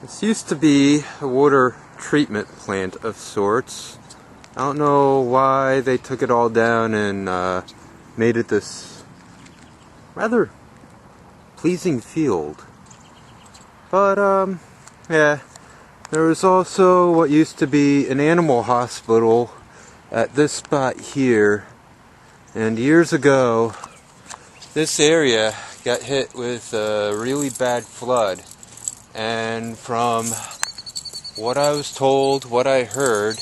This used to be a water treatment plant of sorts. I don't know why they took it all down and made it this rather pleasing field. But yeah, there was also what used to be an animal hospital at this spot here. And years ago, this area got hit with a really bad flood. And from what I was told, what I heard,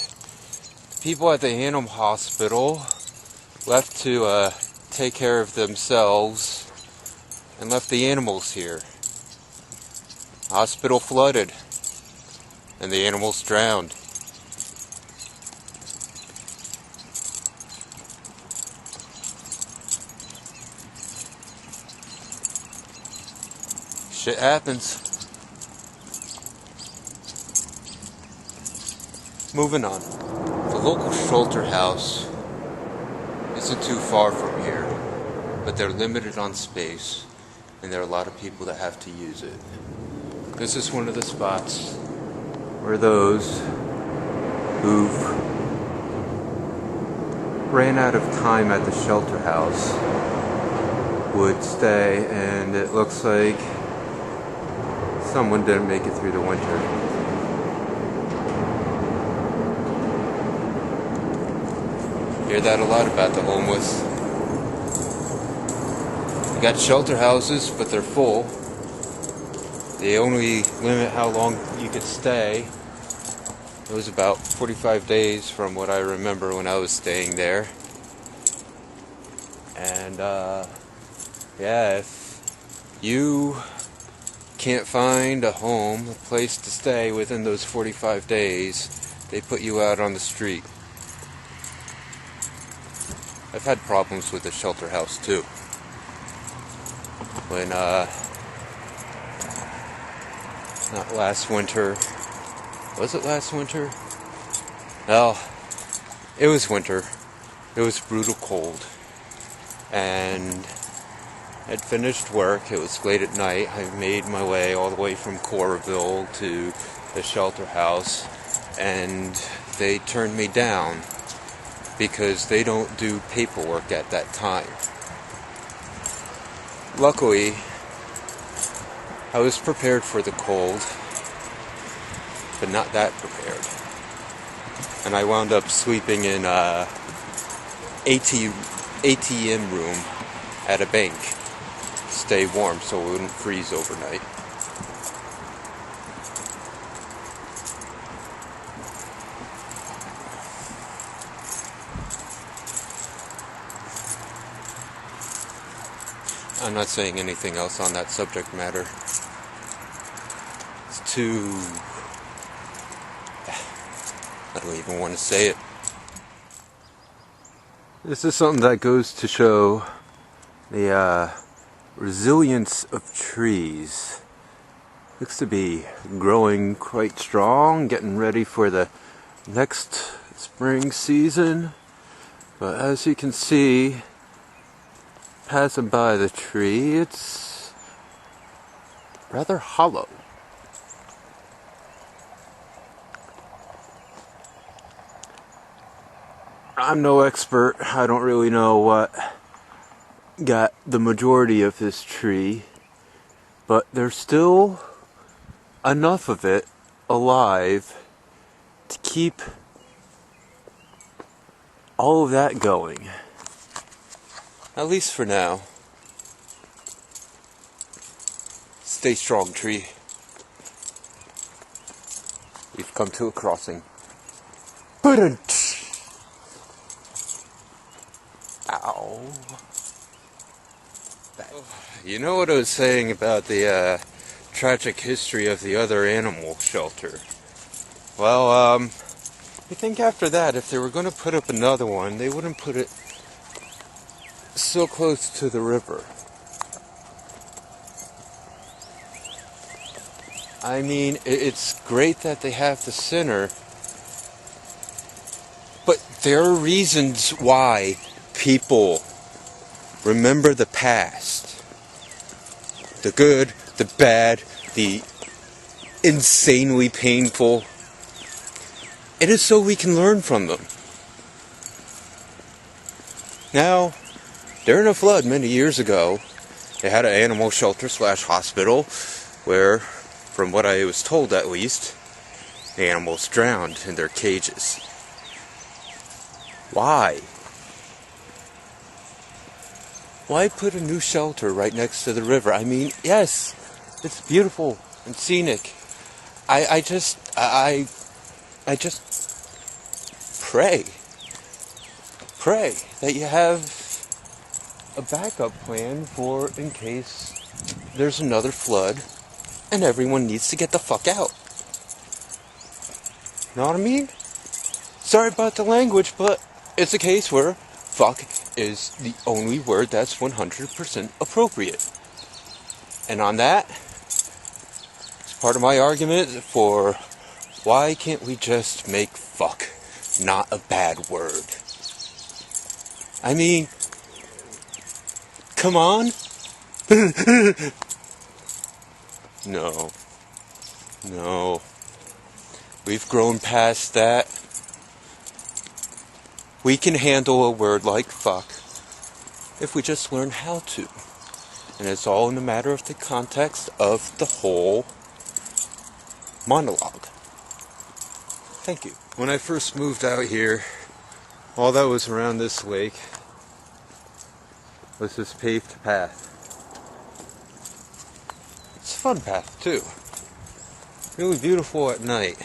people at the animal hospital left to take care of themselves and left the animals here. The hospital flooded and the animals drowned. Shit happens. Moving on. The local shelter house isn't too far from here, but they're limited on space, and there are a lot of people that have to use it. This is one of the spots where those who've ran out of time at the shelter house would stay, and it looks like someone didn't make it through the winter. Hear that a lot about the homeless. You got shelter houses, but they're full. They only limit how long you could stay. It was about 45 days from what I remember when I was staying there. And yeah, if you can't find a home, a place to stay within those 45 days, they put you out on the street. I've had problems with the shelter house too. When, not last winter. Was it last winter? Well, it was winter. It was brutal cold. And I'd finished work. It was late at night. I made my way all the way from Coralville to the shelter house. And they turned me down, because they don't do paperwork at that time. Luckily, I was prepared for the cold, but not that prepared. And I wound up sleeping in a ATM room at a bank to stay warm so it wouldn't freeze overnight. I'm not saying anything else on that subject matter. It's too... I don't even want to say it. This is something that goes to show the resilience of trees. Looks to be growing quite strong, getting ready for the next spring season. But as you can see, passing by the tree, it's rather hollow. I'm no expert. I don't really know what got the majority of this tree, but there's still enough of it alive to keep all of that going. At least for now. Stay strong, tree. We've come to a crossing. Ow. You know what I was saying about the tragic history of the other animal shelter? Well, I think after that, if they were going to put up another one, they wouldn't put it so close to the river. I mean, it's great that they have the center, but there are reasons why people remember the past. The good, the bad, the insanely painful. It is so we can learn from them. Now, during a flood many years ago, they had an animal shelter / hospital where, from what I was told at least, the animals drowned in their cages. Why? Why put a new shelter right next to the river? I mean, yes, it's beautiful and scenic. I just pray that you have a backup plan for in case there's another flood and everyone needs to get the fuck out. Know what I mean? Sorry about the language, but it's a case where fuck is the only word that's 100% appropriate. And on that, it's part of my argument for why can't we just make fuck not a bad word? I mean, come on. No. We've grown past that. We can handle a word like fuck if we just learn how to. And it's all in the matter of the context of the whole monologue. Thank you. When I first moved out here, all that was around this lake was this paved path. It's a fun path too. Really beautiful at night.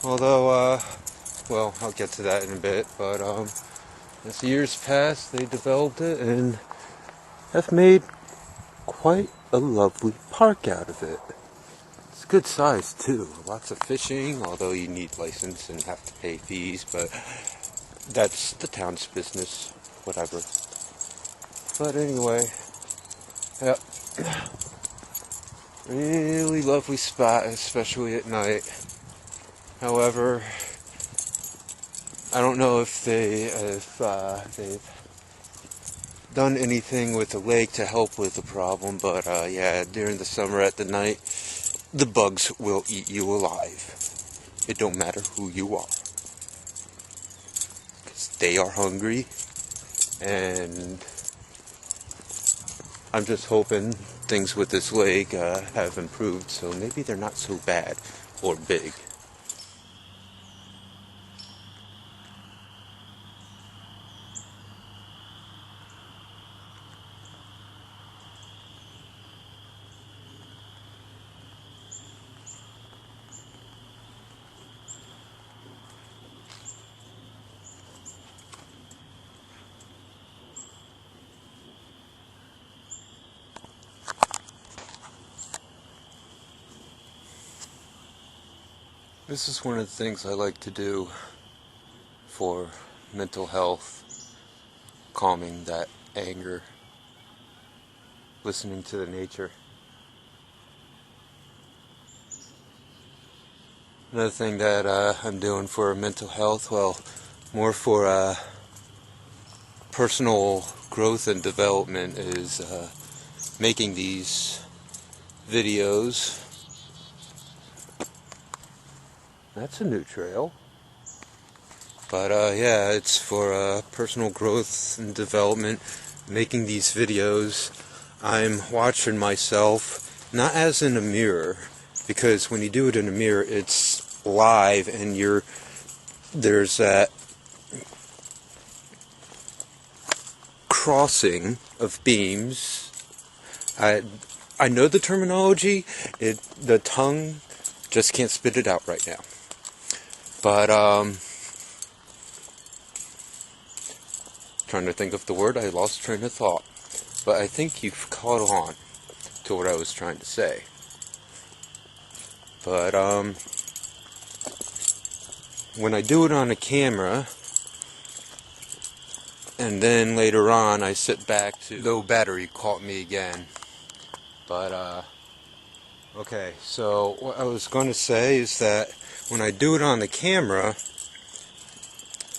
Although, well, I'll get to that in a bit, but as the years pass, they developed it and have made quite a lovely park out of it. It's good size too. Lots of fishing, although you need license and have to pay fees, but that's the town's business, whatever. But anyway, yep. Really lovely spot, especially at night. However, I don't know if they've done anything with the lake to help with the problem, but yeah, during the summer at the night, the bugs will eat you alive. It don't matter who you are. 'Cause they are hungry, and I'm just hoping things with this lake have improved, so maybe they're not so bad or big. This is one of the things I like to do for mental health, calming that anger, listening to the nature. Another thing that I'm doing for mental health, well, more for personal growth and development, is making these videos. That's a new trail. But yeah, it's for personal growth and development, making these videos. I'm watching myself, not as in a mirror, because when you do it in a mirror, it's live and there's that crossing of beams. I know the terminology, the tongue just can't spit it out right now. But, trying to think of the word, I lost train of thought. But I think you've caught on to what I was trying to say. But, when I do it on a camera, and then later on I sit back to low battery caught me again. But, okay, so what I was going to say is that when I do it on the camera,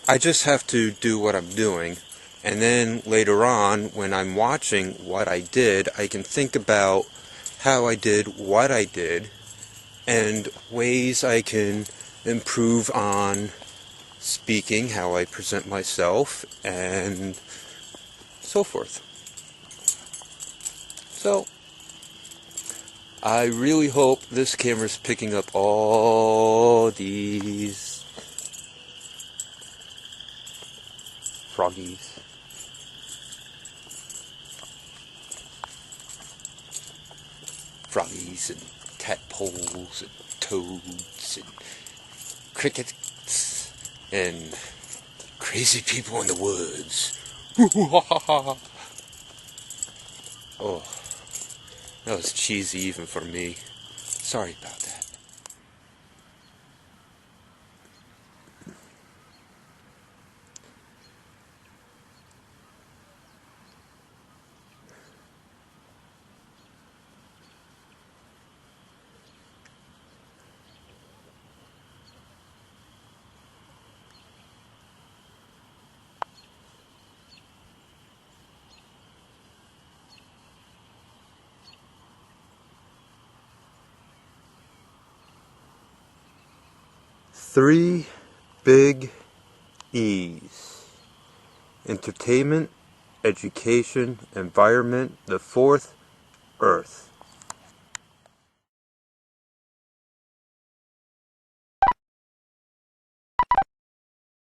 I just have to do what I'm doing, and then later on, when I'm watching what I did, I can think about how I did what I did, and ways I can improve on speaking, how I present myself, and so forth. So, I really hope this camera's picking up all these froggies. Froggies and tadpoles and toads and crickets and crazy people in the woods. Oh, that was cheesy even for me. Sorry about that. Three big E's: entertainment, education, environment, the fourth, Earth.